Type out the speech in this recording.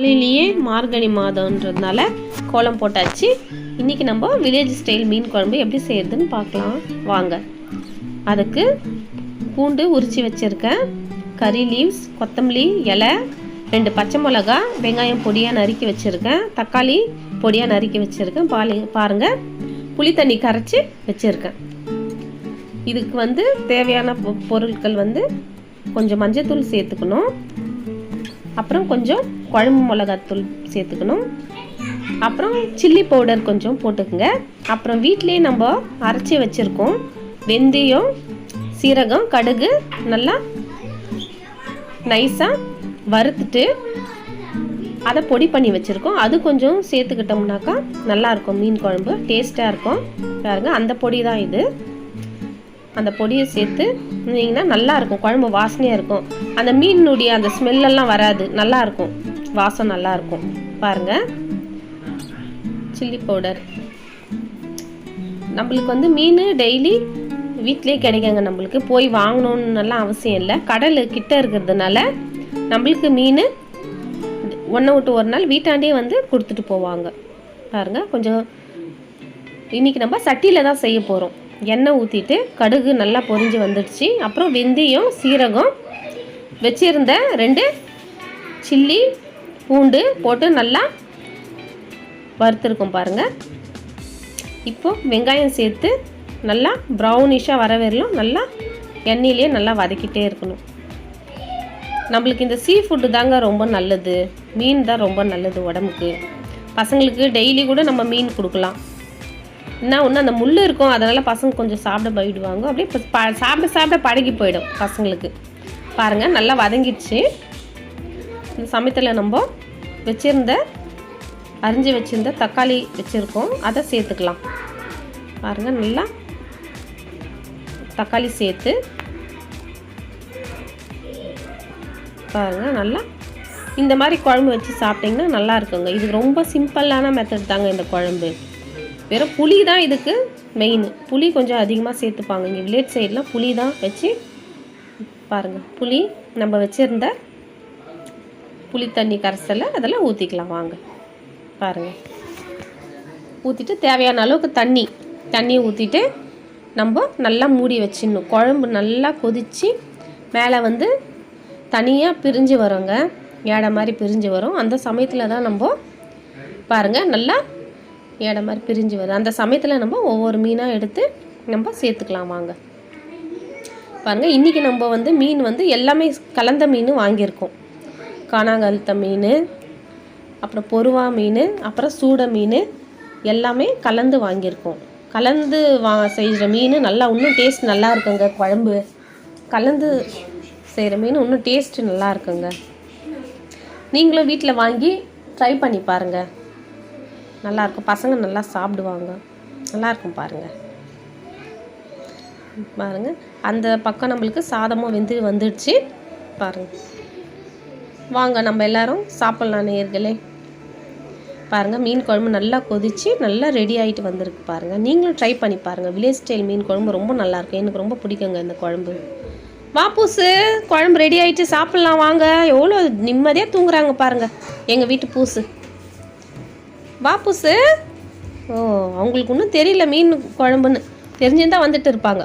காலையிலேயே மார்கழி மாதம்ன்றதுனால கோலம் போட்டாச்சு. இன்றைக்கி நம்ம வில்லேஜ் ஸ்டைல் மீன் குழம்பு எப்படி செய்கிறதுன்னு பார்க்கலாம் வாங்க. அதுக்கு பூண்டு உரித்து வச்சுருக்கேன், கறி லீவ்ஸ், கொத்தமல்லி இலை, 2 பச்சை மிளகா, வெங்காயம் பொடியாக நறுக்கி வச்சுருக்கேன், தக்காளி பொடியாக நறுக்கி வச்சுருக்கேன். பாருங்கள், புளி தண்ணி கரைச்சி வச்சுருக்கேன். இதுக்கு தேவையான பொருட்கள் கொஞ்சம் மஞ்சத்தூள் சேர்த்துக்கணும், அப்புறம் கொஞ்சம் குழம்பு மிளகாத்தூள் சேர்த்துக்கணும், அப்புறம் சில்லி பவுடர் கொஞ்சம் போட்டுக்குங்க. அப்புறம் வீட்டிலேயே நம்ம அரைச்சி வச்சுருக்கோம் வெந்தயம், சீரகம், கடுகு நல்லா நைஸாக வறுத்துட்டு அதை பொடி பண்ணி வச்சுருக்கோம். அது கொஞ்சம் சேர்த்துக்கிட்டோம்னாக்கா நல்லாயிருக்கும், மீன் குழம்பு டேஸ்ட்டாக இருக்கும். பாருங்க, அந்த பொடி தான் இது. அந்த பொடியை சேர்த்து இருந்தீங்கன்னா நல்லாயிருக்கும், குழம்பு வாசனையாக இருக்கும். அந்த மீனுடைய அந்த ஸ்மெல்லெல்லாம் வராது, நல்லாயிருக்கும், வாசம் நல்லாயிருக்கும். பாருங்கள், சில்லி பவுடர். நம்மளுக்கு மீன் டெய்லி வீட்டிலே கிடைக்குங்க, நம்மளுக்கு போய் வாங்கணுன்னெல்லாம் அவசியம் இல்லை. கடல் கிட்ட இருக்கிறதுனால நம்மளுக்கு மீன் ஒன்றை விட்டு ஒரு நாள் வீட்டாண்டே கொடுத்துட்டு போவாங்க. பாருங்கள், கொஞ்சம் இன்றைக்கி நம்ம சட்டியில் தான் செய்ய போகிறோம். எண்ணெய் ஊற்றிட்டு கடுகு நல்லா பொரிஞ்சு வந்துடுச்சு. அப்புறம் வெந்தயம், சீரகம், வச்சுருந்த 2 சில்லி பூண்டு போட்டு நல்லா வறுத்துருக்கோம். பாருங்கள், இப்போது வெங்காயம் சேர்த்து நல்லா ப்ரௌனிஷாக வர வரலும் நல்லா எண்ணெயிலே நல்லா வதக்கிட்டே இருக்கணும். நம்மளுக்கு இந்த சீ ஃபுட்டு தாங்க ரொம்ப நல்லது, மீன் தான் ரொம்ப நல்லது உடம்புக்கு. பசங்களுக்கு டெய்லி கூட நம்ம மீன் கொடுக்கலாம். என்ன ஒன்று, அந்த முள் இருக்கும், அதனால் பசங்க கொஞ்சம் சாப்பிட போயிடுவாங்க. அப்படியே சாப்பிட சாப்பிட பழகி போயிடும் பசங்களுக்கு. பாருங்கள், நல்லா வதங்கிடுச்சு. இந்த சமயத்தில் நம்ம அரிஞ்சு வச்சுருந்த தக்காளி வச்சுருக்கோம், அதை சேர்த்துக்கலாம். பாருங்கள், நல்லா தக்காளி சேர்த்து பாருங்கள், நல்லா இந்த மாதிரி குழம்பு வச்சு சாப்பிட்டிங்கன்னா நல்லா இருக்குங்க. இது ரொம்ப சிம்பிளான மெத்தட் தாங்க இந்த குழம்பு. வெறும் புளி தான் இதுக்கு மெயின். புளி கொஞ்சம் அதிகமாக சேர்த்துப்பாங்க இங்கே வில்லேஜ் சைடெலாம். புளி தான் வச்சு பாருங்கள், புளி நம்ம வச்சுருந்த புளி தண்ணி கரைசலை அதெல்லாம் ஊற்றிக்கலாம் வாங்க. பாருங்கள், ஊற்றிட்டு தேவையான அளவுக்கு தண்ணி ஊற்றிட்டு நம்ம நல்லா மூடி வச்சிடணும். குழம்பு நல்லா கொதித்து மேலே தனியாக பிரிஞ்சு வருங்க, ஏடை மாதிரி பிரிஞ்சு வரும். அந்த சமயத்தில் தான் நம்ம பாருங்கள் நல்லா ஏடை மாதிரி பிரிஞ்சு வருது. அந்த சமயத்தில் நம்ம ஒவ்வொரு மீனாக எடுத்து நம்ம சேர்த்துக்கலாம் வாங்க. பாருங்கள், இன்றைக்கி நம்ம மீன் எல்லாமே கலந்த மீன் வாங்கியிருக்கோம். காணாங்கழுத்த மீன், அப்புறம் பொருவா மீன், அப்புறம் சூடை மீன் எல்லாமே கலந்து வாங்கியிருக்கோம். கலந்து செய்கிற மீன் நல்லா இன்னும் டேஸ்ட் நல்லா இருக்குங்க. குழம்பு கலந்து செய்கிற மீன் இன்னும் டேஸ்ட்டு நல்லா இருக்குங்க. நீங்களும் வீட்டில் வாங்கி ட்ரை பண்ணி பாருங்கள், நல்லாயிருக்கும். பசங்க நல்லா சாப்பிடுவாங்க, நல்லாயிருக்கும். பாருங்கள் அந்த பக்கம் நம்மளுக்கு சாதமும் வந்துடுச்சு. பாருங்கள், வாங்க நம்ம எல்லோரும் சாப்பிட்லாம் நேயர்களே. பாருங்கள், மீன் குழம்பு நல்லா கொதித்து நல்லா ரெடி ஆகிட்டு வந்திருக்கு. பாருங்கள், நீங்களும் ட்ரை பண்ணி பாருங்கள். வில்லேஜ் ஸ்டைல் மீன் குழம்பு ரொம்ப நல்லாயிருக்கும், எனக்கு ரொம்ப பிடிக்குங்க இந்த குழம்பு. பூசு, குழம்பு ரெடி ஆகிட்டு சாப்பிட்லாம் வாங்க. எவ்வளோ நிம்மதியாக தூங்குறாங்க பாருங்கள் எங்கள் வீட்டு பூசு. பூசு. அவங்களுக்கு இன்னும் தெரியல மீன் குழம்புன்னு, தெரிஞ்சிருந்தால் வந்துட்டு இருப்பாங்க.